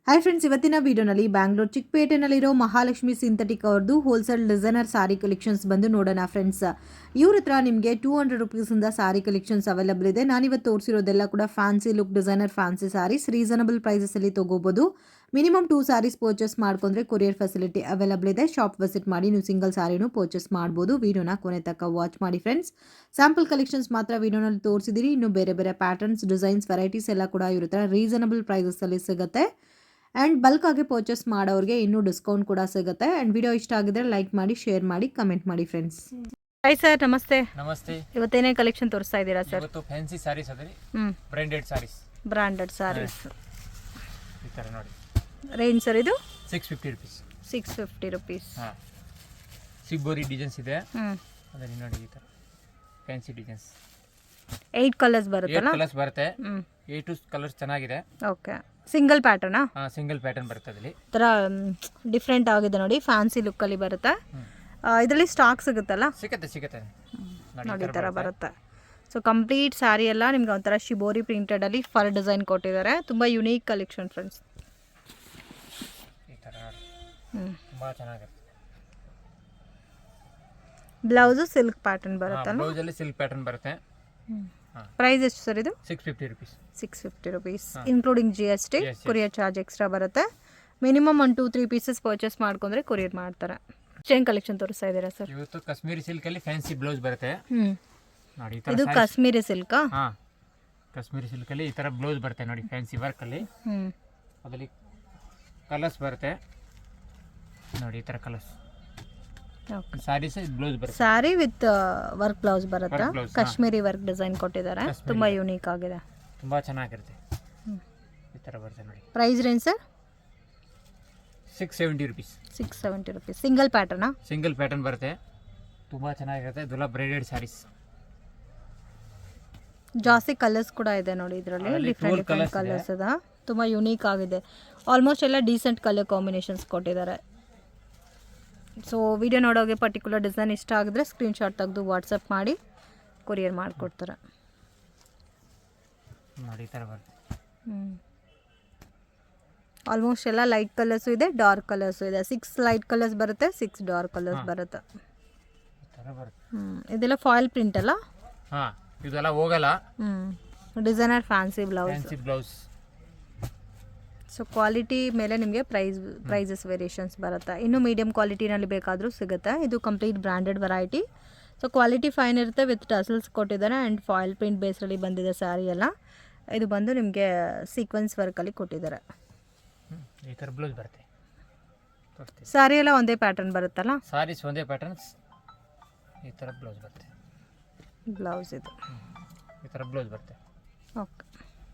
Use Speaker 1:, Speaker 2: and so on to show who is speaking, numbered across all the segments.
Speaker 1: Hi friends, ಇವತ್ತಿನ ವಿಡಿಯೋನಲ್ಲಿ Bangalore ಚಿಕ್ಕಪೇಟೆನಲ್ಲಿರೋ Mahalakshmi synthetic ಅವ್ರದ್ದು ಹೋಲ್ಸೇಲ್ ಡಿಸೈನರ್ ಸಾರಿ ಕಲೆಕ್ಷನ್ಸ್ ಬಂದು ನೋಡೋಣ ಫ್ರೆಂಡ್ಸ್. ಇವ್ರ ಹತ್ರ ನಿಮಗೆ 200 ರುಪೀಸಿಂದ ಸಾರಿ ಕಲೆಕ್ಷನ್ಸ್ ಅವೈಲಬಲ್ ಇದೆ. ನಾನಿವತ್ತು ತೋರಿಸಿರೋದೆಲ್ಲ ಕೂಡ fancy look designer fancy sarees reasonable ಪ್ರೈಸಸಲ್ಲಿ ತೊಗೋಬೋದು. ಮಿನಿಮಮ್ 2 ಸಾರೀಸ್ ಪರ್ಚೇಸ್ ಮಾಡ್ಕೊಂಡ್ರೆ ಕೊರಿಯರ್ ಫೆಸಿಲಿಟಿ ಅವೈಲಬಲ್ ಇದೆ. ಶಾಪ್ ವಿಸಿಟ್ ಮಾಡಿ ನೀವು ಸಿಂಗಲ್ ಸಾರಿನೂ ಪರ್ಚೇಸ್ ಮಾಡ್ಬೋದು. ವಿಡಿಯೋನ ಕೊನೆ ತನಕ ವಾಚ್ ಮಾಡಿ ಫ್ರೆಂಡ್ಸ್. ಸ್ಯಾಂಪಲ್ ಕಲೆಕ್ಷನ್ಸ್ ಮಾತ್ರ ವಿಡಿಯೋನಲ್ಲಿ ತೋರಿಸಿದಿರಿ. ಇನ್ನು ಬೇರೆ ಬೇರೆ ಪ್ಯಾಟರ್ನ್ಸ್, ಡಿಸೈನ್ಸ್, ವೆರೈಟೀಸ್ ಎಲ್ಲ ಕೂಡ ಇವ್ರ ಹತ್ರ ರೀಸನಬಲ್ ಪ್ರೈಸಸಲ್ಲಿ ಸಿಗುತ್ತೆ. ಆ್ಯಂಡ್ ಬಲ್ಕ್ ಆಗಿ ಪರ್ಚೇಸ್ ಮಾಡೋರಿಗೆ ಇನ್ನೂ ಡಿಸ್ಕೌಂಟ್ ಕೂಡ ಸಿಗುತ್ತೆ. ಆ್ಯಂಡ್ ವಿಡಿಯೋ ಇಷ್ಟ ಆಗಿದ್ರೆ ಲೈಕ್ ಮಾಡಿ, ಶೇರ್ ಮಾಡಿ, ಕಮೆಂಟ್ ಮಾಡಿ ಫ್ರೆಂಡ್ಸ್.
Speaker 2: ಹಾಯ್ ಸರ್, ನಮಸ್ತೆ.
Speaker 3: ನಮಸ್ತೆ.
Speaker 2: ಇವತ್ತೇನೇ ಕಲೆಕ್ಷನ್ ತೋರಿಸ್ತಾ ಇದ್ದೀರಾ ಸರ್?
Speaker 3: ಇವತ್ತು ಫ್ಯಾನ್ಸಿ ಸಾರೀಸ್ ಅದರಿ, ಬ್ರಾಂಡೆಡ್ ಸಾರೀಸ್.
Speaker 2: ಬ್ರಾಂಡೆಡ್ ಸಾರೀಸ್
Speaker 3: ಈ ಥರ ನೋಡಿ.
Speaker 2: ರೇಂಜ್ ಸರ್ ಇದು
Speaker 3: 650 ರುಪೀಸ್.
Speaker 2: 650 ರುಪೀಸ್.
Speaker 3: ಹಾಂ, ಸಿಗ್ಬೋರಿ ಡಿಸೈನ್ಸ್ ಇದೆ. ಅದರಲ್ಲಿ ನೋಡಿ ಈ ಥರ ಫ್ಯಾನ್ಸಿ ಡಿಸೈನ್ಸ್.
Speaker 2: 8 ಕಲರ್ಸ್ ಬರುತ್ತಲ್ಲ?
Speaker 3: 8 ಕಲರ್ಸ್ ಬರುತ್ತೆ. 8 ಕಲರ್ಸ್ ಚೆನ್ನಾಗಿದೆ.
Speaker 2: ಓಕೆ, ಸಿಂಗಲ್ ಪ್ಯಾಟರ್ನಾ?
Speaker 3: ಹಾಂ, ಸಿಂಗಲ್ ಪ್ಯಾಟರ್ನ್ ಬರುತ್ತೆ. ಅದರಲ್ಲಿ
Speaker 2: ಥರ ಡಿಫ್ರೆಂಟ್ ಆಗಿದೆ ನೋಡಿ, ಫ್ಯಾನ್ಸಿ ಲುಕ್ಕಲ್ಲಿ ಬರುತ್ತೆ. ಇದರಲ್ಲಿ ಸ್ಟಾಕ್ ಸಿಗುತ್ತಲ್ಲ?
Speaker 3: ಸಿಗುತ್ತೆ
Speaker 2: ನೋಡಿ ಈ ಥರ ಬರುತ್ತೆ. ಸೊ ಕಂಪ್ಲೀಟ್ ಸ್ಯಾರಿ ಎಲ್ಲ ನಿಮ್ಗೆ ಒಂಥರ ಶಿಬೋರಿ ಪ್ರಿಂಟೆಡಲ್ಲಿ ಫರ್ ಡಿಸೈನ್ ಕೊಟ್ಟಿದ್ದಾರೆ. ತುಂಬ ಯುನೀಕ್ ಕಲೆಕ್ಷನ್ ಫ್ರೆಂಡ್ಸ್.
Speaker 3: ಈ ಥರ ತುಂಬ ಚೆನ್ನಾಗಿರುತ್ತೆ.
Speaker 2: ಬ್ಲೌಸು ಸಿಲ್ಕ್ ಪ್ಯಾಟರ್ನ್ ಬರುತ್ತಲ್ಲ?
Speaker 3: ಬ್ಲೌಸಲ್ಲಿ ಸಿಲ್ಕ್ ಪ್ಯಾಟರ್ನ್ ಬರುತ್ತೆ.
Speaker 2: ಪ್ರೈಸ್ ಎಷ್ಟು ಸರ್ ಇದು?
Speaker 3: 650 rupees.
Speaker 2: 650 rupees including GST. Courier charge extra ಬರುತ್ತೆ. ಮಿನಿಮಮ್ 1-2-3 ಪೀಸಸ್ ಪರ್ಚೇಸ್ ಮಾಡ್ಕೊಂಡ್ರೆ ಕೊರಿಯರ್ ಮಾಡ್ತಾರೆ. ಚೈನ್ ಕಲೆಕ್ಷನ್ ತೋರಿಸ್ತಾ ಇದ್ದೀರಾ ಸರ್?
Speaker 3: ಇವತ್ತು ಕಾಶ್ಮೀರಿ ಸಿಲ್ಕ್ ಅಲ್ಲಿ ಫ್ಯಾನ್ಸಿ ಬ್ಲೌಸ್ ಬರುತ್ತೆ ನೋಡಿ.
Speaker 2: ಇದು ಕಾಶ್ಮೀರಿ ಸಿಲ್ಕಾ?
Speaker 3: ಹಾಂ, ಕಾಶ್ಮೀರಿ ಸಿಲ್ಕ್ ಅಲ್ಲಿ ಈ ಥರ ಬ್ಲೌಸ್ ಬರುತ್ತೆ ನೋಡಿ, ಫ್ಯಾನ್ಸಿ ವರ್ಕ್ ಅಲ್ಲಿ. ಅದರಲ್ಲಿ ಕಲರ್ಸ್ ಬರುತ್ತೆ ನೋಡಿ, ಈ ಥರ ಕಲರ್ಸ್. ಸಾರೀಸ್ ಬ್ಲೌಸ್ ಬರುತ್ತೆ.
Speaker 2: ಸಾರಿ ವಿತ್ ವರ್ಕ್ ಬ್ಲೌಸ್ ಬರುತ್ತಾ? ಕಾಶ್ಮೀರಿ ವರ್ಕ್ ಡಿಸೈನ್ ಕೊಟ್ಟಿದ್ದಾರೆ, ತುಂಬಾ ಯೂನಿಕ್ ಆಗಿದೆ,
Speaker 3: ತುಂಬಾ ಚೆನ್ನಾಗಿರುತ್ತೆ. ಈ ಥರ ಬರುತ್ತೆ ನೋಡಿ.
Speaker 2: Price range sir?
Speaker 3: 670 rupees.
Speaker 2: 670 rupees. Single ಪ್ಯಾಟರ್ನಾ?
Speaker 3: ಸಿಂಗಲ್ ಪ್ಯಾಟರ್ನ್ ಬರುತ್ತೆ, ತುಂಬಾ ಚೆನ್ನಾಗಿರುತ್ತೆ. ಇದೆಲ್ಲ ಬ್ರಾಂಡೆಡ್ ಸಾರೀಸ್.
Speaker 2: ಜಾಸ್ತಿ ಕಲರ್ಸ್ ಕೂಡ ಇದೆ ನೋಡಿ ಇದರಲ್ಲಿ, ಡಿಫ್ರೆಂಟ್ ಕಲರ್ಸ್ ಇದೆ, ತುಂಬಾ ಯೂನಿಕ್ ಆಗಿದೆ. ಆಲ್ಮೋಸ್ಟ್ ಎಲ್ಲ ಡೀಸೆಂಟ್ ಕಲರ್ ಕಾಂಬಿನೇಷನ್ಸ್ ಕೊಟ್ಟಿದ್ದಾರೆ. ಸೊ ವಿಡಿಯೋ ನೋಡೋಗೆ ಪರ್ಟಿಕ್ಯುಲರ್ ಡಿಸೈನ್ ಇಷ್ಟ ಆಗಿದ್ರೆ ಸ್ಕ್ರೀನ್ಶಾಟ್ ತೆಗೆದು ವಾಟ್ಸಪ್ ಮಾಡಿ ಕೊರಿಯರ್ ಮಾಡಿಕೊಡ್ತಾರೆ
Speaker 3: ನೋಡಿ. ಈ ಥರ ಬರುತ್ತೆ.
Speaker 2: ಆಲ್ಮೋಸ್ಟ್ ಎಲ್ಲ ಲೈಟ್ ಕಲರ್ಸು ಇದೆ, ಡಾರ್ಕ್ ಕಲರ್ಸು ಇದೆ. 6 ಲೈಟ್ ಕಲರ್ಸ್ ಬರುತ್ತೆ, 6 ಡಾರ್ಕ್ ಕಲರ್ಸ್ ಬರುತ್ತೆ. ಇದೆಲ್ಲ ಫಾಯಿಲ್ ಪ್ರಿಂಟ್ ಅಲ್ಲ?
Speaker 3: ಹಾಂ, ಇದೆಲ್ಲ ಹೋಗಲ್ಲ.
Speaker 2: Designer fancy
Speaker 3: blouse.
Speaker 2: So quality ಮೇಲೆ ನಿಮಗೆ ಪ್ರೈಸಸ್ ವೇರಿಯೇಷನ್ಸ್ ಬರುತ್ತೆ. ಇನ್ನು ಮೀಡಿಯಮ್ ಕ್ವಾಲಿಟಿನಲ್ಲಿ ಬೇಕಾದರೂ ಸಿಗುತ್ತೆ. ಇದು complete branded variety. So quality fine ಇರುತ್ತೆ, ವಿತ್ ಟಸಲ್ಸ್ ಕೊಟ್ಟಿದ್ದಾರೆ. ಆ್ಯಂಡ್ ಫಾಯಿಲ್ ಪ್ರಿಂಟ್ ಬೇಸಲ್ಲಿ ಬಂದಿದೆ ಸ್ಯಾರಿ ಎಲ್ಲ. ಇದು ಬಂದು ನಿಮಗೆ ಸೀಕ್ವೆನ್ಸ್ ವರ್ಕಲ್ಲಿ ಕೊಟ್ಟಿದ್ದಾರೆ.
Speaker 3: ಈ ಥರ ಬ್ಲೌಸ್ ಬರುತ್ತೆ.
Speaker 2: ಸ್ಯಾರಿ ಎಲ್ಲ ಒಂದೇ ಪ್ಯಾಟರ್ನ್ ಬರುತ್ತಲ್ಲ?
Speaker 3: ಸಾರೀಸ್ ಒಂದೇ ಪ್ಯಾಟರ್ನ್ಸ್. ಈ ಥರ ಬ್ಲೌಸ್ ಬರುತ್ತೆ.
Speaker 2: ಬ್ಲೌಸ್ ಇದು
Speaker 3: ಈ ಥರ ಬ್ಲೌಸ್ ಬರುತ್ತೆ.
Speaker 2: ಓಕೆ,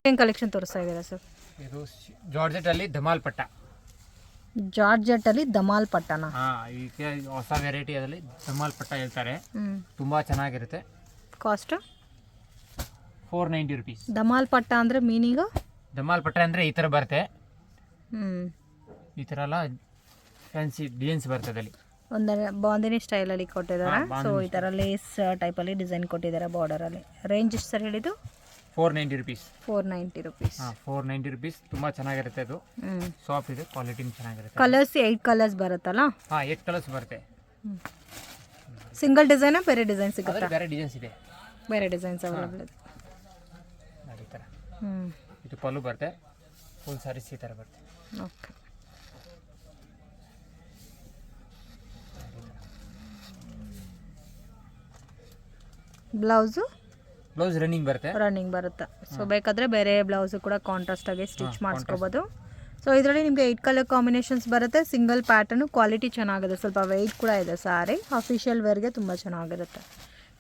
Speaker 2: ಏನು ಕಲೆಕ್ಷನ್ ತೋರಿಸ್ತಾ ಇದ್ದೀರಾ ಸರ್?
Speaker 3: ಇದು ಜಾರ್ಜೆಟಲ್ಲಿ ಧಮಾಲ್ ಪಟ್ಟ.
Speaker 2: ಜಾರ್ಜೆಟಲ್ಲಿ ಧಮಾಲ್ ಪಟ್ಟನ?
Speaker 3: ಹಾಂ, ಈಗ ಹೊಸ ವೆರೈಟಿ ಅದರಲ್ಲಿ ಧಮಾಲ್ ಪಟ್ಟ ಹೇಳ್ತಾರೆ. ತುಂಬ ಚೆನ್ನಾಗಿರುತ್ತೆ.
Speaker 2: Cost
Speaker 3: 490 rupees.
Speaker 2: ಧಮಾಲ್ ಪಟ್ಟ ಅಂದರೆ ಮೀನಿಂಗು?
Speaker 3: ಧಮಾಲ್ ಪಟ್ಟ ಅಂದರೆ ಈ ಥರ ಬರುತ್ತೆ. ಈ ಥರ ಎಲ್ಲ ಫ್ಯಾನ್ಸಿ ಡಿಸೈನ್ಸ್ ಬರ್ತದೆ ಅಲ್ಲಿ.
Speaker 2: ಒಂದರ ಬಾಂದಿನಿ ಸ್ಟೈಲಲ್ಲಿ ಕೊಟ್ಟಿದ್ದಾರೆ. ಸೊ ಈ ಥರ ಲೇಸ್ ಟೈಪಲ್ಲಿ ಡಿಸೈನ್ ಕೊಟ್ಟಿದ್ದಾರೆ ಬಾರ್ಡರಲ್ಲಿ. ರೇಂಜ್ ಎಷ್ಟು ಸರ್ ಹೇಳಿದ್ದು?
Speaker 3: 490 ರುಪೀಸ್.
Speaker 2: 490 ರುಪೀಸ್.
Speaker 3: ಹಾಂ, 490 ರುಪೀಸ್. ತುಂಬ ಚೆನ್ನಾಗಿರುತ್ತೆ. ಅದು ಸಾಫ್ಟ್ ಇದೆ, ಕ್ವಾಲಿಟಿನೂ ಚೆನ್ನಾಗಿರುತ್ತೆ.
Speaker 2: ಕಲರ್ಸ್ 8 ಕಲರ್ಸ್ ಬರುತ್ತಲ್ಲ?
Speaker 3: ಹಾಂ, 8 ಕಲರ್ಸ್ ಬರುತ್ತೆ.
Speaker 2: ಸಿಂಗಲ್ ಡಿಸೈನಾ ಬೇರೆ ಡಿಸೈನ್ ಸಿಗುತ್ತಾ?
Speaker 3: ಬೇರೆ ಡಿಸೈನ್ಸ್ ಇದೆ,
Speaker 2: ಬೇರೆ ಡಿಸೈನ್ಸ್ ಅವೈಲೇಬಲ್ ಇದೆ
Speaker 3: ನೋಡಿ. ಈ ಥರ ಇದು ಪಲ್ಲು ಬರುತ್ತೆ, ಫುಲ್ ಸಾರೀಸ್ ಈ ಥರ ಬರುತ್ತೆ.
Speaker 2: ಓಕೆ, ಬ್ಲೌಸು
Speaker 3: ರನ್ನಿಂಗ್
Speaker 2: ಬರುತ್ತೆ. ಸೊ ಬೇಕಾದರೆ ಬೇರೆ ಬ್ಲೌಸು ಕೂಡ ಕಾಂಟ್ರಾಸ್ಟ್ ಆಗಿ ಸ್ಟಿಚ್ ಮಾಡಿಸ್ಕೋಬೋದು. ಸೊ ಇದರಲ್ಲಿ ನಿಮಗೆ 8 ಕಲರ್ ಕಾಂಬಿನೇಷನ್ಸ್ ಬರುತ್ತೆ. ಸಿಂಗಲ್ ಪ್ಯಾಟರ್ನು, ಕ್ವಾಲಿಟಿ ಚೆನ್ನಾಗಿದೆ, ಸ್ವಲ್ಪ ವೆಯ್ಟ್ ಕೂಡ ಇದೆ. ಸಾರಿ ಅಫಿಷಿಯಲ್ ವೇರ್ಗೆ ತುಂಬ ಚೆನ್ನಾಗಿರುತ್ತೆ.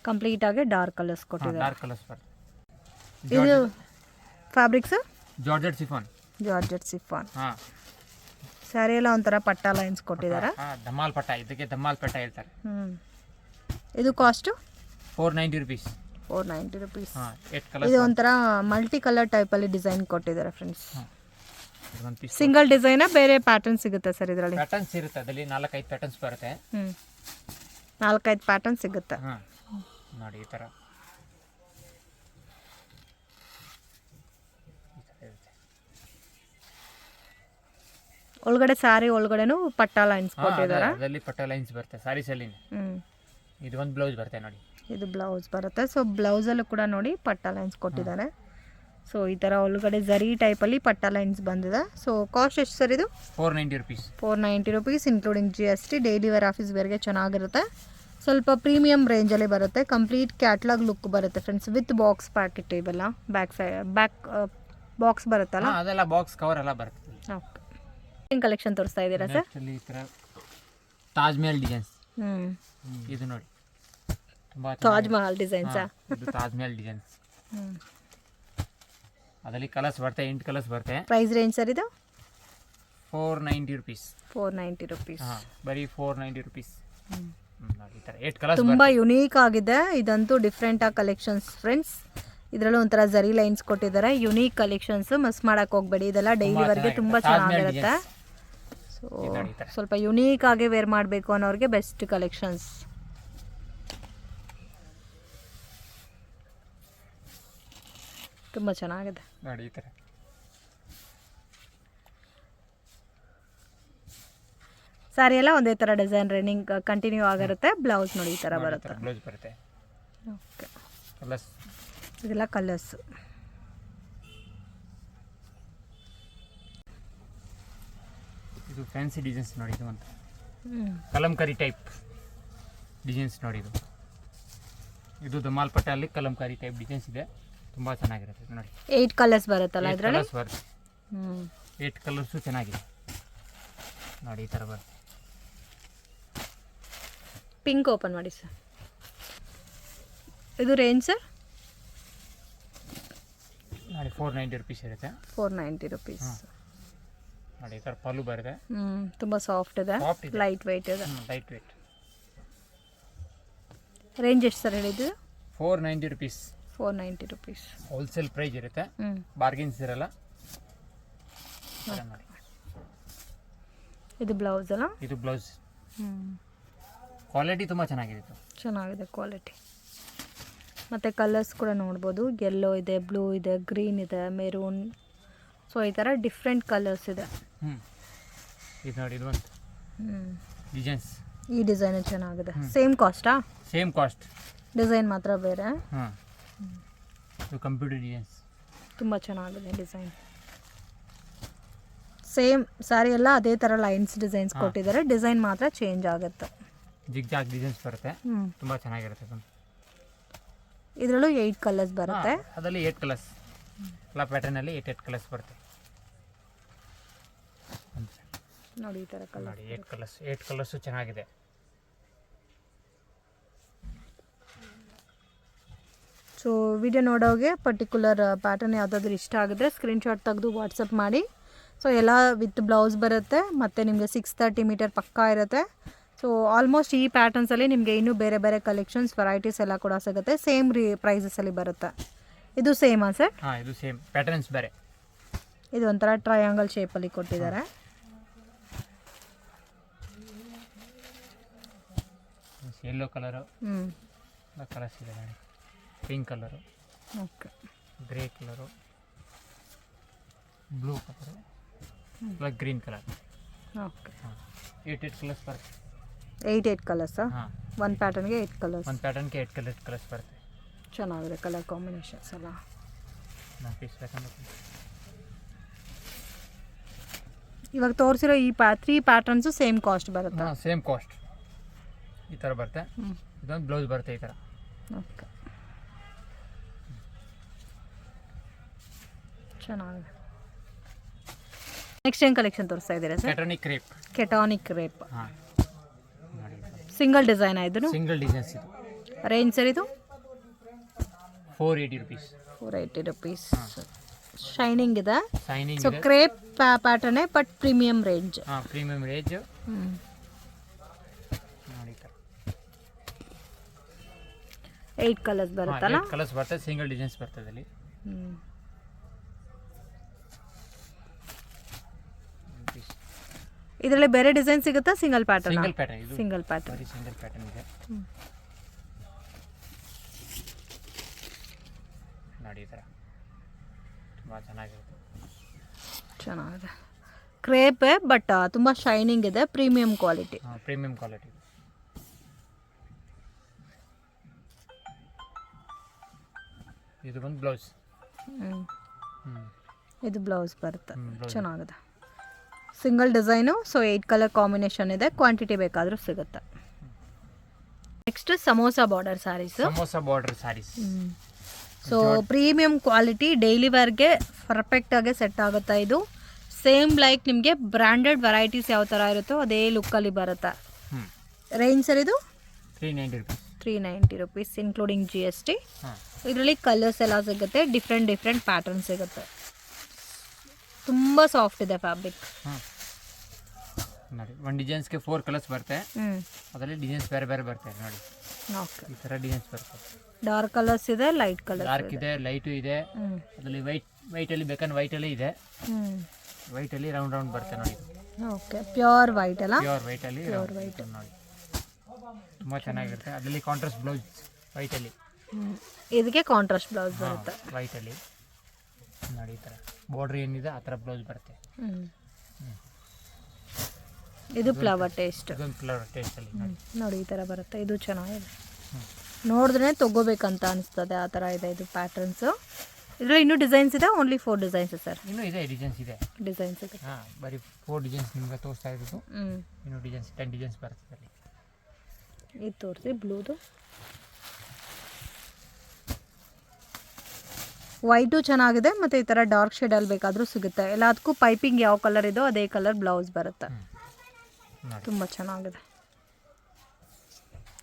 Speaker 2: ಕಂಪ್ಲೀಟ್ ಆಗಿ ಡಾರ್ಕ್ ಕಲರ್ಸ್ ಕೊಟ್ಟಿದ್ದಾರೆ.
Speaker 3: ಡಾರ್ಕ್ ಕಲರ್ಸ್ ಬರುತ್ತೆ.
Speaker 2: ಇದು ಫ್ಯಾಬ್ರಿಕ್ಸ್
Speaker 3: ಜಾರ್ಜೆಟ್ ಸಿಫಾನ್. ಹಾಂ,
Speaker 2: ಸ್ಯಾರಿ ಎಲ್ಲ ಒಂಥರ ಪಟ್ಟ ಲೈನ್ಸ್ ಕೊಟ್ಟಿದ್ದಾರೆ.
Speaker 3: ಧಮಾಲ್ ಪಟ್ಟ, ಇದಕ್ಕೆ ಧಮಾಲ್ ಪಟ್ಟ ಹೇಳ್ತಾರೆ.
Speaker 2: ಇದು ಕಾಸ್ಟು
Speaker 3: 490 ರುಪೀಸ್.
Speaker 2: 490 ರುಪೀಸ್.
Speaker 3: ಹಾಂ, 8 ಕಲರ್.
Speaker 2: ಇದು ಒಂಥರ ಮಲ್ಟಿ ಕಲರ್ ಟೈಪಲ್ಲಿ ಡಿಸೈನ್ ಕೊಟ್ಟಿದ್ದಾರೆ ಫ್ರೆಂಡ್ಸ್. ಸಿಂಗಲ್ ಡಿಸೈನಾ ಬೇರೆ ಪ್ಯಾಟರ್ನ್ ಸಿಗುತ್ತೆ ಸರ್ ಇದರಲ್ಲಿ?
Speaker 3: ಪ್ಯಾಟರ್ನ್ಸ್ ಇರುತ್ತೆ, ಅದರಲ್ಲಿ 4-5 ಪ್ಯಾಟರ್ನ್ಸ್ ಬರುತ್ತೆ.
Speaker 2: 4-5 ಪ್ಯಾಟರ್ನ್ ಸಿಗುತ್ತೆ.
Speaker 3: ಹಾಂ ನೋಡಿ, ಈ ಥರ
Speaker 2: ಒಳಗಡೆ ಸ್ಯಾರಿ ಒಳಗಡೆನೂ ಪಟ್ಟ ಲೈನ್ಸ್ ಕೊಟ್ಟಿದ್ದಾರೆ.
Speaker 3: ಅದರಲ್ಲಿ ಪಟ್ಟ ಲೈನ್ಸ್ ಬರುತ್ತೆ ಸ್ಯಾರೀಸಲ್ಲಿ. ಇದು ಒಂದು ಬ್ಲೌಸ್ ಬರುತ್ತೆ ನೋಡಿ,
Speaker 2: ಇದು ಬ್ಲೌಸ್ ಬರುತ್ತೆ. ಸೊ ಬ್ಲೌಸಲ್ಲೂ ಕೂಡ ನೋಡಿ ಪಟ್ಟ ಲೈನ್ಸ್ ಕೊಟ್ಟಿದ್ದಾರೆ. ಸೊ ಈ ಥರ ಒಳಗಡೆ ಝರಿ ಟೈಪಲ್ಲಿ ಪಟ್ಟ ಲೈನ್ಸ್ ಬಂದಿದೆ. ಸೊ ಕಾಸ್ಟ್ ಎಷ್ಟು ಸರ್ ಇದು?
Speaker 3: 490 rupees.
Speaker 2: 490 rupees including GST. Daily wear office ವೇರ್ಗೆ ಚೆನ್ನಾಗಿರುತ್ತೆ. ಸ್ವಲ್ಪ ಪ್ರೀಮಿಯಂ ರೇಂಜಲ್ಲಿ ಬರುತ್ತೆ. ಕಂಪ್ಲೀಟ್ ಕ್ಯಾಟ್ಲಾಗ್ ಲುಕ್ ಬರುತ್ತೆ ಫ್ರೆಂಡ್ಸ್, ವಿತ್ ಬಾಕ್ಸ್ ಪ್ಯಾಕೆಟ್ ಇವೆಲ್ಲ ಬ್ಯಾಕ್ ಬಾಕ್ಸ್ ಬರುತ್ತಲ್ಲ,
Speaker 3: ಅದೆಲ್ಲ ಬಾಕ್ಸ್ ಕವರ್ ಎಲ್ಲ ಬರುತ್ತೆ.
Speaker 2: ಓಕೆ, ಏನು ಕಲೆಕ್ಷನ್ ತೋರಿಸ್ತಾ ಇದ್ದೀರಾ ಸರ್?
Speaker 3: ಈ ಥರ ತಾಜ್ ಮಹಲ್ ಡಿಸೈನ್ಸ್. ಇದು ನೋಡಿ ತುಂಬ
Speaker 2: ತಾಜ್ ಮಹಲ್ ಡಿಸೈನ್ಸಾ?
Speaker 3: ಇದು ತಾಜ್ ಮಹಲ್ ಡಿಸೈನ್ಸ್. ಅದರಲ್ಲಿ ಕಲರ್ಸ್ ಬರುತ್ತೆ, 8 ಕಲರ್ಸ್ ಬರುತ್ತೆ.
Speaker 2: ಪ್ರೈಸ್ ರೇಂಜ್ ಸರ್ ಇದು?
Speaker 3: 490 ರುಪೀಸ್.
Speaker 2: 490 ರುಪೀಸ್,
Speaker 3: ಬರೀ 490 ರುಪೀಸ್. ಈ ಥರ 8 ಕಲರ್ಸ್
Speaker 2: ತುಂಬ ಯುನೀಕ್ ಆಗಿದೆ. ಇದಂತೂ ಡಿಫ್ರೆಂಟ್ ಆಗಿ ಕಲೆಕ್ಷನ್ಸ್ ಫ್ರೆಂಡ್ಸ್. ಇದರಲ್ಲೂ ಒಂಥರ ಝರಿ ಲೈನ್ಸ್ ಕೊಟ್ಟಿದ್ದಾರೆ. ಯುನೀಕ್ ಕಲೆಕ್ಷನ್ಸ್, ಮಿಸ್ ಮಾಡಕ್ಕೆ ಹೋಗ್ಬೇಡಿ. ಇದೆಲ್ಲ ಡೈಲಿ ವರ್ಗೆ ತುಂಬ ಚೆನ್ನಾಗಿರುತ್ತೆ. ಸೊ ಸ್ವಲ್ಪ ಯುನೀಕ್ ಆಗಿ ವೇರ್ ಮಾಡಬೇಕು ಅನ್ನೋರಿಗೆ ಬೆಸ್ಟ್ ಕಲೆಕ್ಷನ್ಸ್. ತುಂಬ ಚೆನ್ನಾಗಿದೆ
Speaker 3: ನೋಡಿ. ಈ ಥರ
Speaker 2: ಸ್ಯಾರಿ ಎಲ್ಲ ಒಂದೇ ಥರ ಡಿಸೈನ್ ರನ್ನಿಂಗ್ ಕಂಟಿನ್ಯೂ ಆಗಿರುತ್ತೆ. ಬ್ಲೌಸ್ ನೋಡಿ ಈ ಥರ ಬರುತ್ತೆ.
Speaker 3: ಬ್ಲೌಸ್ ಬರುತ್ತೆ.
Speaker 2: ಓಕೆ,
Speaker 3: ಕಲರ್ಸ್
Speaker 2: ಇದೆಲ್ಲ ಕಲರ್ಸ್.
Speaker 3: ಇದು ಫ್ಯಾನ್ಸಿ ಡಿಸೈನ್ಸ್ ನೋಡಿ. ಇದು ಅಂತ ಕಲಂಕಾರಿ ಟೈಪ್ ಡಿಸೈನ್ಸ್ ನೋಡಿ. ಇದು ಧಮಾಲ್ ಪಟ್ಟಲ್ಲಿ ಕಲಂಕಾರಿ ಟೈಪ್ ಡಿಸೈನ್ಸ್ ಇದೆ, ತುಂಬ ಚೆನ್ನಾಗಿರುತ್ತೆ ನೋಡಿ.
Speaker 2: 8 ಕಲರ್ಸ್ ಬರುತ್ತಲ್ಲ ಇದರಲ್ಲಿ?
Speaker 3: 8 ಕಲರ್ಸು ಚೆನ್ನಾಗಿದೆ ನೋಡಿ. ಈ ಥರ ಬರುತ್ತೆ.
Speaker 2: ಪಿಂಕ್ ಓಪನ್ ಮಾಡಿ ಸರ್. ಇದು ರೇಂಜ್ ಸರ್?
Speaker 3: ನೋಡಿ 490 ರುಪೀಸ್ ಇರುತ್ತೆ.
Speaker 2: 490 ರುಪೀಸ್
Speaker 3: ನೋಡಿ. ಈ ಥರ ಪಲ್ಲು ಬರುತ್ತೆ.
Speaker 2: ತುಂಬ ಸಾಫ್ಟ್ ಇದೆ, ಲೈಟ್ ವೆಯ್ಟ್ ಇದೆ.
Speaker 3: Lightweight.
Speaker 2: ರೇಂಜ್ ಎಷ್ಟು ಸರ್ ಹೇಳಿದ್ದು?
Speaker 3: 490 ರುಪೀಸ್.
Speaker 2: 490 ರುಪೀಸ್
Speaker 3: ಹೋಲ್ಸೇಲ್ ಪ್ರೈಸ್ ಇರುತ್ತೆ, ಬಾರ್ಗಿನ್ಸ್ ಇರಲ್ಲ.
Speaker 2: ಇದು ಬ್ಲೌಸ್ ಅಲ್ಲ?
Speaker 3: ಇದು ಬ್ಲೌಸ್. ಕ್ವಾಲಿಟಿ ತುಂಬ ಚೆನ್ನಾಗಿದೆ.
Speaker 2: ಚೆನ್ನಾಗಿದೆ ಕ್ವಾಲಿಟಿ. ಮತ್ತು ಕಲರ್ಸ್ ಕೂಡ ನೋಡ್ಬೋದು. ಯೆಲ್ಲೋ ಇದೆ, ಬ್ಲೂ ಇದೆ, ಗ್ರೀನ್ ಇದೆ, ಮೆರೂನ್. ಸೊ ಈ ಥರ ಡಿಫ್ರೆಂಟ್ ಕಲರ್ಸ್ ಇದೆ.
Speaker 3: ಇದು ನೋಡಿ. ಇದು ಒಂದು ಡಿಸೈನ್ಸ್.
Speaker 2: ಈ ಡಿಸೈನ್ ಚೆನ್ನಾಗಿದೆ. ಸೇಮ್ ಕಾಸ್ಟಾ?
Speaker 3: ಸೇಮ್ ಕಾಸ್ಟ್,
Speaker 2: ಡಿಸೈನ್ ಮಾತ್ರ ಬೇರೆ.
Speaker 3: ಇದು ಕಂಪ್ಯೂಟರ್ ಡಿಸೈನ್ಸ್.
Speaker 2: ತುಂಬ ಚೆನ್ನಾಗಿದೆ ಡಿಸೈನ್. ಸೇಮ್ ಸ್ಯಾರಿ ಎಲ್ಲ ಅದೇ ಥರ ಲೈನ್ಸ್ ಡಿಸೈನ್ಸ್ ಕೊಟ್ಟಿದ್ದಾರೆ, ಡಿಸೈನ್ ಮಾತ್ರ ಚೇಂಜ್ ಆಗುತ್ತೆ.
Speaker 3: ಜಿಗ್ಜಾಗ್ ಡಿಸೈನ್ಸ್ ಬರುತ್ತೆ, ತುಂಬ ಚೆನ್ನಾಗಿರುತ್ತೆ.
Speaker 2: ಇದರಲ್ಲೂ 8 ಕಲರ್ಸ್ ಬರುತ್ತೆ.
Speaker 3: ಅದರಲ್ಲಿ 8 ಕಲರ್ಸ್ ಎಲ್ಲ ಪ್ಯಾಟರ್ನಲ್ಲಿ 8 ಕಲರ್ಸ್ ಬರುತ್ತೆ
Speaker 2: ನೋಡಿ. ಈ ಥರ ಕಲರ್
Speaker 3: ನೋಡಿ. 8 ಕಲರ್ಸು ಚೆನ್ನಾಗಿದೆ.
Speaker 2: ಸೊ ವಿಡಿಯೋ ನೋಡೋಗೆ ಪರ್ಟಿಕ್ಯುಲರ್ ಪ್ಯಾಟರ್ನ್ ಯಾವುದಾದ್ರೂ ಇಷ್ಟ ಆಗಿದ್ರೆ ಸ್ಕ್ರೀನ್ಶಾಟ್ ತೆಗೆದು ವಾಟ್ಸಪ್ ಮಾಡಿ. ಸೊ ಎಲ್ಲ ವಿತ್ ಬ್ಲೌಸ್ ಬರುತ್ತೆ, ಮತ್ತು ನಿಮಗೆ 630 ಮೀಟರ್ ಪಕ್ಕಾ ಇರುತ್ತೆ. ಸೊ ಆಲ್ಮೋಸ್ಟ್ ಈ ಪ್ಯಾಟರ್ನ್ಸಲ್ಲಿ ನಿಮಗೆ ಇನ್ನೂ ಬೇರೆ ಬೇರೆ ಕಲೆಕ್ಷನ್ಸ್ ವೆರೈಟೀಸ್ ಎಲ್ಲ ಕೂಡ ಸಿಗುತ್ತೆ. ಸೇಮ್ ಪ್ರೈಸಸಲ್ಲಿ ಬರುತ್ತೆ. ಇದು ಸೇಮಾ ಸರ್?
Speaker 3: ಹಾಂ, ಇದು ಸೇಮ್, ಪ್ಯಾಟರ್ನ್ಸ್ ಬೇರೆ.
Speaker 2: ಇದು ಒಂಥರ ಟ್ರಯಾಂಗಲ್ ಶೇಪಲ್ಲಿ ಕೊಟ್ಟಿದ್ದಾರೆ.
Speaker 3: ಯೆಲ್ಲೋ ಕಲರು, ಕಲರ್ಸ್ ಇದೆ ನೋಡಿ. Pink colour,
Speaker 2: okay,
Speaker 3: grey colour, blue colour, green colour.
Speaker 2: Okay,
Speaker 3: 8 colours ಬರುತ್ತೆ.
Speaker 2: 8 ಕಲರ್ಸಾ? ಒಂದು ಪ್ಯಾಟರ್ನ್ಗೆ 8 ಕಲರ್ಸ್.
Speaker 3: ಒಂದು ಪ್ಯಾಟರ್ನ್ಗೆ 8 ಕಲರ್ಸ್ ಬರುತ್ತೆ.
Speaker 2: ಚೆನ್ನಾಗಿದೆ ಕಲರ್ ಕಾಂಬಿನೇಷನ್ಸ್ ಎಲ್ಲ. ಇವಾಗ ತೋರಿಸಿರೋ ಈ 3 ಪ್ಯಾಟರ್ನ್ಸು ಸೇಮ್ ಕಾಸ್ಟ್ ಬರುತ್ತೆ?
Speaker 3: Same cost. ಈ ಥರ ಬರುತ್ತೆ. ಇದೊಂದು ಬ್ಲೌಸ್ ಬರುತ್ತೆ ಈ ಥರ.
Speaker 2: ಓಕೆ, ಚೆನ್ನಾಗಿದೆ. ನೆಕ್ಸ್ಟ್ ಏನು ಕಲೆಕ್ಷನ್ ತೋರಿಸ್ತಾ ಇದ್ದೀರಾ ಸರ್?
Speaker 3: ಕೆಟಾನಿಕ್ ರೇಪ್.
Speaker 2: ಕೆಟಾನಿಕ್ ರೇಪ್.
Speaker 3: ಹಾಂ,
Speaker 2: ಸಿಂಗಲ್ ಡಿಸೈನ್ ಇದು?
Speaker 3: Single designs. ಇದು
Speaker 2: ರೇಂಜ್ ಸರ್ ಇದು?
Speaker 3: 480 ರುಪೀಸ್.
Speaker 2: 480 ರುಪೀಸ್. ಶೈನಿಂಗ್ ಇದೆ.
Speaker 3: ಶೈನಿಂಗ್.
Speaker 2: ಸೊ ಕ್ರೇಪ್ ಪ್ಯಾಟರ್ನೇ ಬಟ್ ಪ್ರೀಮಿಯಂ ರೇಂಜ್.
Speaker 3: ಹಾಂ, ಪ್ರೀಮಿಯಂ ರೇಂಜ್. ನೋಡಿ
Speaker 2: 8 ಕಲರ್ಸ್ ಬರುತ್ತಲ್ಲ?
Speaker 3: 8 ಕಲರ್ಸ್ ಬರ್ತದೆ, ಸಿಂಗಲ್ ಡಿಸೈನ್ಸ್ ಬರ್ತದೆ ಅಲ್ಲಿ.
Speaker 2: ಇದರಲ್ಲಿ ಬೇರೆ ಡಿಸೈನ್ ಸಿಗುತ್ತಾ? Single pattern?
Speaker 3: Single pattern. ಇದು
Speaker 2: ಸಿಂಗಲ್ ಪ್ಯಾಟರ್ನ್.
Speaker 3: ಸಿಂಗಲ್ ಪ್ಯಾಟರ್ನ್ ಇದೆ ನೋಡಿ. ಈ ಥರ ತುಂಬ ಚೆನ್ನಾಗಿರುತ್ತೆ.
Speaker 2: ಚೆನ್ನಾಗಿದೆ. ಕ್ರೇಪ್ ಬಟ್ ತುಂಬ ಶೈನಿಂಗ್ ಇದೆ, ಪ್ರೀಮಿಯಂ ಕ್ವಾಲಿಟಿ.
Speaker 3: Premium quality. ಇದು ಒಂದು ಬ್ಲೌಸ್.
Speaker 2: ಇದು ಬ್ಲೌಸ್ ಬರುತ್ತೆ,
Speaker 3: blouse.
Speaker 2: ಚೆನ್ನಾಗಿದೆ. Single design, so 8 colour combination ಇದೆ. ಕ್ವಾಂಟಿಟಿ ಬೇಕಾದರೂ ಸಿಗುತ್ತೆ. Next samosa border sarees.
Speaker 3: Samosa border sarees.
Speaker 2: So premium quality, daily ವೇರ್ಗೆ ಪರ್ಫೆಕ್ಟಾಗಿ ಸೆಟ್ ಆಗುತ್ತೆ. ಇದು ಸೇಮ್ ಲೈಕ್ ನಿಮಗೆ ಬ್ರ್ಯಾಂಡೆಡ್ ವೆರೈಟೀಸ್ ಯಾವ ಥರ ಇರುತ್ತೋ ಅದೇ ಲುಕ್ಕಲ್ಲಿ ಬರುತ್ತೆ. ರೇಂಜ್ ಸರ್ ಇದು
Speaker 3: 390 rupees.
Speaker 2: 390 rupees including GST. ಇದರಲ್ಲಿ ಕಲರ್ಸ್ ಎಲ್ಲ ಸಿಗುತ್ತೆ, ಡಿಫ್ರೆಂಟ್ ಪ್ಯಾಟರ್ನ್ ಸಿಗುತ್ತೆ. ತುಂಬ ಸಾಫ್ಟ್ ಇದೆ ಫ್ಯಾಬ್ರಿಕ್.
Speaker 3: ನೋಡಿ, ಒಂದು ಡಿಸೈನ್ಸ್ಗೆ 4 ಕಲರ್ಸ್ ಬರುತ್ತೆ. ಅದರಲ್ಲಿ ಡಿಸೈನ್ಸ್ ಬೇರೆ ಬೇರೆ ಬರ್ತವೆ ನೋಡಿ.
Speaker 2: ಓಕೆ,
Speaker 3: ಈ ಥರ ಡಿಸೈನ್ಸ್ ಬರ್ತವೆ.
Speaker 2: ಡಾರ್ಕ್ ಕಲರ್ಸ್ ಇದೆ, ಲೈಟ್ ಕಲರ್
Speaker 3: ಡಾರ್ಕ್ ಇದೆ, ಲೈಟು ಇದೆ. ಅದರಲ್ಲಿ ವೈಟಲ್ಲಿ ಬೇಕಂದ್ರೆ ವೈಟಲ್ಲಿ ಇದೆ. ವೈಟಲ್ಲಿ ರೌಂಡ್ ಬರುತ್ತೆ ನೋಡಿ.
Speaker 2: ಓಕೆ, ಪ್ಯೂರ್ ವೈಟ್ ಅಲ್ಲ?
Speaker 3: ಪ್ಯೂರ್ ವೈಟಲ್ಲಿ ವೈಟ್ ನೋಡಿ, ತುಂಬ ಚೆನ್ನಾಗಿರುತ್ತೆ. ಅದರಲ್ಲಿ ಕಾಂಟ್ರಾಸ್ಟ್ ಬ್ಲೌಸ್ ವೈಟಲ್ಲಿ.
Speaker 2: ಇದಕ್ಕೆ ಕಾಂಟ್ರಾಸ್ಟ್ ಬ್ಲೌಸ್ ಬರುತ್ತೆ
Speaker 3: ವೈಟಲ್ಲಿ ನೋಡಿ. ಈ ಥರ ಬಾರ್ಡ್ರ್ ಏನಿದೆ ಆ ಥರ ಬ್ಲೌಸ್ ಬರುತ್ತೆ.
Speaker 2: ಇದು ಫ್ಲವರ್ ಟೇಸ್ಟ್.
Speaker 3: ಇದೊಂದು ಫ್ಲವರ್ ಟೇಸ್ಟಲ್ಲಿ
Speaker 2: ನೋಡಿ, ಈ ಥರ ಬರುತ್ತೆ. ಇದು ಚೆನ್ನಾಗಿದೆ, ನೋಡಿದ್ರೆ ತಗೋಬೇಕಂತ ಅನಿಸ್ತದೆ, ಆ ಥರ ಇದೆ ಇದು ಪ್ಯಾಟರ್ನ್ಸು. ಇದರಲ್ಲಿ ಇನ್ನೂ ಡಿಸೈನ್ಸ್ ಇದೆ, ಓನ್ಲಿ 4 ಡಿಸೈನ್ಸ್ ಸರ್?
Speaker 3: ಇನ್ನೂ ಇದೆ, ಡಿಸೈನ್ಸ್ ಇದೆ.
Speaker 2: ಡಿಸೈನ್ಸ್ ಇದೆ,
Speaker 3: ಬರೀ 4 ಡಿಸೈನ್ಸ್ ನಿಮ್ಗೆ ತೋರಿಸ್ತಾ ಇರೋದು. ಇನ್ನೂ ಡಿಸೈನ್ಸ್ 10 ಡಿಸೈನ್ಸ್ ಬರ್ತದೆ ಅಲ್ಲಿ.
Speaker 2: ಇದು ತೋರಿಸಿ ಬ್ಲೂದು. ವೈಟು ಚೆನ್ನಾಗಿದೆ, ಮತ್ತು ಈ ಥರ ಡಾರ್ಕ್ ಶೇಡಲ್ಲಿ ಬೇಕಾದರೂ ಸಿಗುತ್ತೆ. ಎಲ್ಲದಕ್ಕೂ ಪೈಪಿಂಗ್ ಯಾವ ಕಲರ್ ಇದೋ ಅದೇ ಕಲರ್ ಬ್ಲೌಸ್ ಬರುತ್ತೆ. ತುಂಬ ಚೆನ್ನಾಗಿದೆ.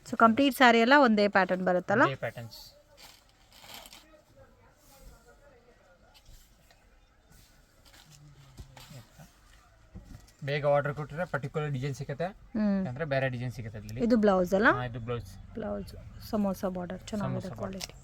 Speaker 2: ಸೊ ಕಂಪ್ಲೀಟ್ ಸ್ಯಾರಿ ಎಲ್ಲ ಒಂದೇ ಪ್ಯಾಟರ್ನ್ ಬರುತ್ತಲ್ಲ?
Speaker 3: ಪ್ಯಾಟರ್ನ್ಸ್. ಬೇಗ ಆರ್ಡರ್ ಕೊಟ್ಟರೆ ಪರ್ಟಿಕ್ಯುಲರ್ ಡಿಸೈನ್ ಸಿಗುತ್ತೆ, ಅಂದರೆ ಬೇರೆ ಡಿಸೈನ್ ಸಿಗುತ್ತೆ ಅದರಲ್ಲಿ.
Speaker 2: ಇದು ಬ್ಲೌಸ್ ಅಲ್ಲ?
Speaker 3: ಇದು ಬ್ಲೌಸ್.
Speaker 2: ಬ್ಲೌಸ್ ಸಮೋಸಾ ಬಾರ್ಡರ್ ಚೆನ್ನಾಗಿದೆ ಕ್ವಾಲಿಟಿ.